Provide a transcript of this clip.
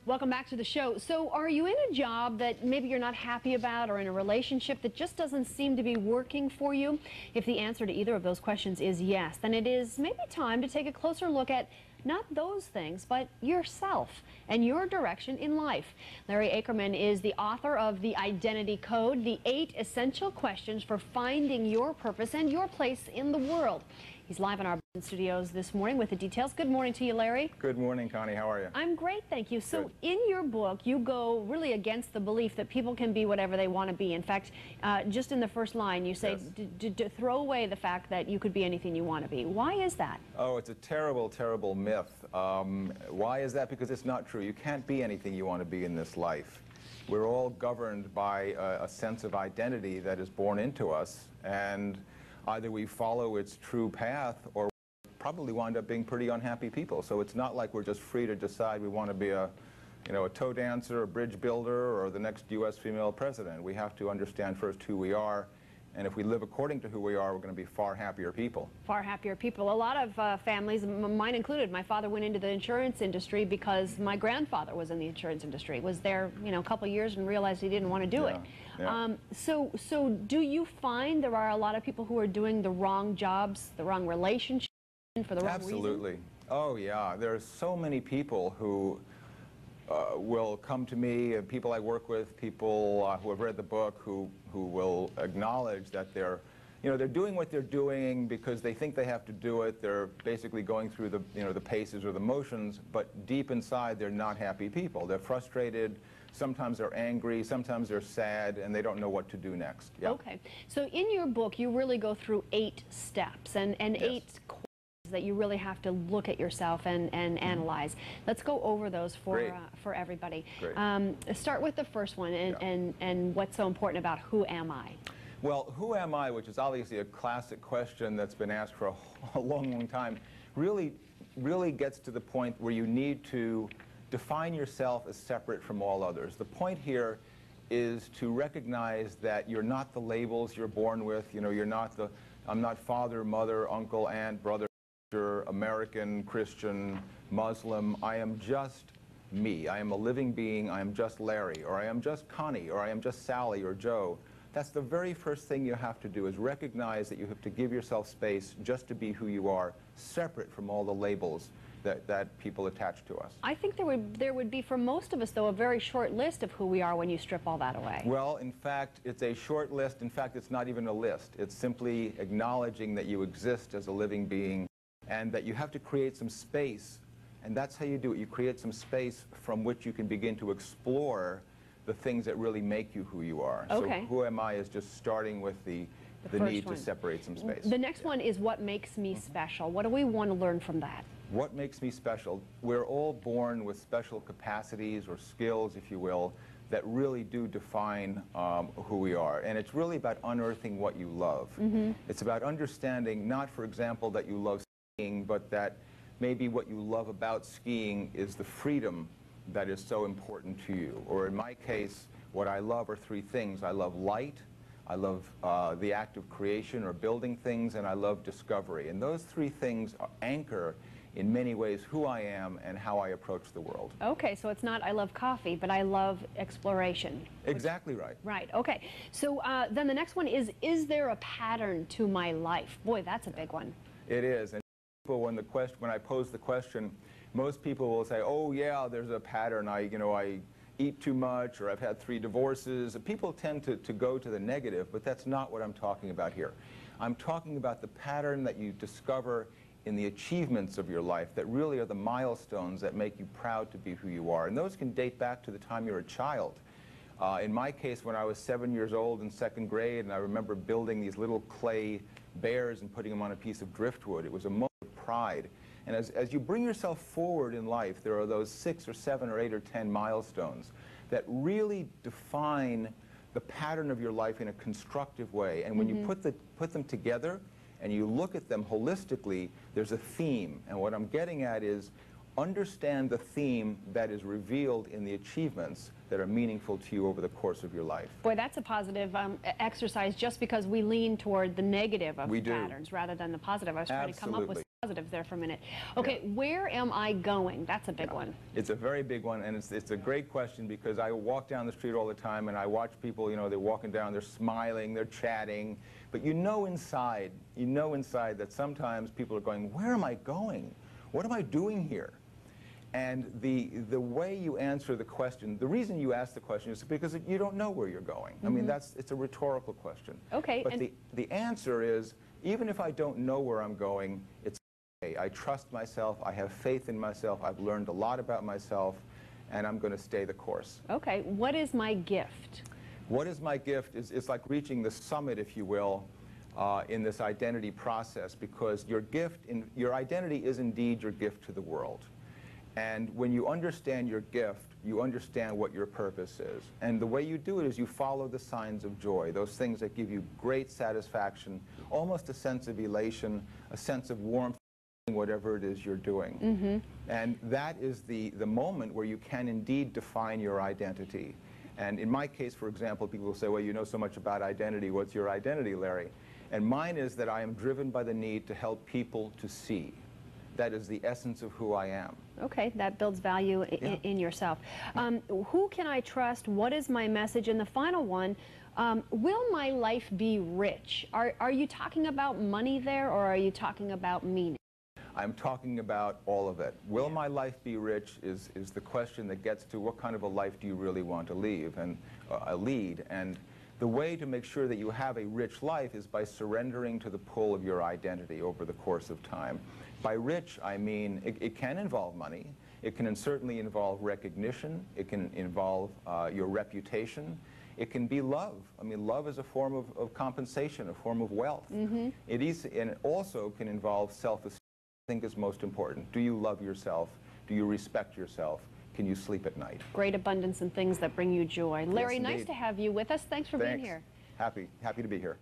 Welcome back to the show. So are you in a job that maybe you're not happy about, or in a relationship that just doesn't seem to be working for you? If the answer to either of those questions is yes, then it is maybe time to take a closer look at not those things, but yourself and your direction in life. Larry Ackerman is the author of The Identity Code, the 8 essential questions for finding your purpose and your place in the world. He's live in our studios this morning with the details. Good morning to you, Larry. Good morning, Connie. How are you? I'm great, thank you. So Good. in your book, you go really against the belief that people can be whatever they want to be. In fact, just in the first line, you say to throw away the fact that you could be anything you want to be. Why is that? Oh, it's a terrible, terrible myth. Why is that? Because it's not true. You can't be anything you want to be in this life. We're all governed by a sense of identity that is born into us, and either we follow its true path or probably wind up being pretty unhappy people. So it's not like we're just free to decide we want to be a toe dancer, a bridge builder, or the next U.S. female president. We have to understand first who we are, and if we live according to who we are, we're going to be far happier people. Far happier people. A lot of families, mine included, my father went into the insurance industry because my grandfather was in the insurance industry, was there, a couple of years and realized he didn't want to do it. Yeah. So do you find there are a lot of people who are doing the wrong jobs, the wrong relationship, for the wrong reason? Absolutely. Oh, yeah. There are so many people who will come to me, people I work with, people who have read the book, who will acknowledge that they're doing what they're doing because they think they have to do it. They're basically going through the paces or the motions, but deep inside they're not happy people. They're frustrated. Sometimes they're angry, sometimes they're sad, and they don't know what to do next. Yeah. Okay. So in your book, you really go through 8 steps and Yes. 8 that you really have to look at yourself and analyze. Let's go over those for everybody. Start with the first one and what's so important about who am I? Well, who am I, which is obviously a classic question that's been asked for a long, long time, really gets to the point where you need to define yourself as separate from all others. The point here is to recognize that you're not the labels you're born with. You're not I'm not father, mother, uncle, aunt, brother, American, Christian, Muslim. I am just me. I am a living being. I am just Larry, or I am just Connie, or I am just Sally or Joe. That's the very first thing you have to do, is recognize that you have to give yourself space just to be who you are, separate from all the labels that people attach to us. I think there would be, for most of us, though, a very short list of who we are when you strip all that away. Well, in fact, it's a short list. In fact, it's not even a list. It's simply acknowledging that you exist as a living being and that you have to create some space. And that's how you do it. You create some space from which you can begin to explore the things that really make you who you are. Okay. So who am I is just starting with the need to separate some space. The next one is what makes me special. What do we want to learn from that? What makes me special? We're all born with special capacities or skills, if you will, that really do define who we are. And it's really about unearthing what you love. It's about understanding, not, for example, that you love skiing, but that maybe what you love about skiing is the freedom that is so important to you. Or in my case, what I love are 3 things. I love light, I love the act of creation or building things, and I love discovery. And those 3 things anchor in many ways who I am and how I approach the world. Okay, so it's not I love coffee, but I love exploration. Exactly right. Right, okay. So then the next one is there a pattern to my life? Boy, that's a big one. It is. And people, when I pose the question, most people will say, oh yeah, there's a pattern. I eat too much, or I've had 3 divorces. People tend to go to the negative, but that's not what I'm talking about here. I'm talking about the pattern that you discover in the achievements of your life that really are the milestones that make you proud to be who you are. And those can date back to the time you're a child. In my case, when I was 7 years old in 2nd grade, and I remember building these little clay bears and putting them on a piece of driftwood, it was a moment of pride. And as you bring yourself forward in life, there are those 6 or 7 or 8 or 10 milestones that really define the pattern of your life in a constructive way. And when you put them together and you look at them holistically, there's a theme. And what I'm getting at is understand the theme that is revealed in the achievements that are meaningful to you over the course of your life. Boy, that's a positive exercise, just because we lean toward the negative of We do. patterns rather than the positive. I was trying to come up with positives there for a minute. Okay, where am I going? That's a big one. It's a very big one, and it's a great question because I walk down the street all the time and I watch people, you know, they're walking down, they're smiling, they're chatting, but you know inside that sometimes people are going, where am I going? What am I doing here? And the way you answer the question, the reason you ask the question is because you don't know where you're going. I mean, it's a rhetorical question. Okay. But the answer is, even if I don't know where I'm going, it's okay. I trust myself, I have faith in myself, I've learned a lot about myself, and I'm going to stay the course. Okay, what is my gift? What is my gift? It's like reaching the summit, if you will, in this identity process, because your identity is indeed your gift to the world. And when you understand your gift, you understand what your purpose is. And the way you do it is you follow the signs of joy, those things that give you great satisfaction, almost a sense of elation, a sense of warmth, whatever it is you're doing. And that is the moment where you can indeed define your identity. And in my case, for example, people will say, well, you know so much about identity. What's your identity, Larry? And mine is that I am driven by the need to help people to see. That is the essence of who I am. Okay, that builds value in yourself. Who can I trust? What is my message? And the final one, will my life be rich? Are you talking about money there, or are you talking about meaning? I'm talking about all of it. Will my life be rich is the question that gets to what kind of a life do you really want to lead. And the way to make sure that you have a rich life is by surrendering to the pull of your identity over the course of time. By rich, I mean it can involve money. It can certainly involve recognition. It can involve your reputation. It can be love. I mean, love is a form of compensation, a form of wealth. It is, and it also can involve self-esteem. I think is most important. Do you love yourself? Do you respect yourself? Can you sleep at night? Great abundance and things that bring you joy. Larry, Yes, nice to have you with us. Thanks for being here. Happy to be here.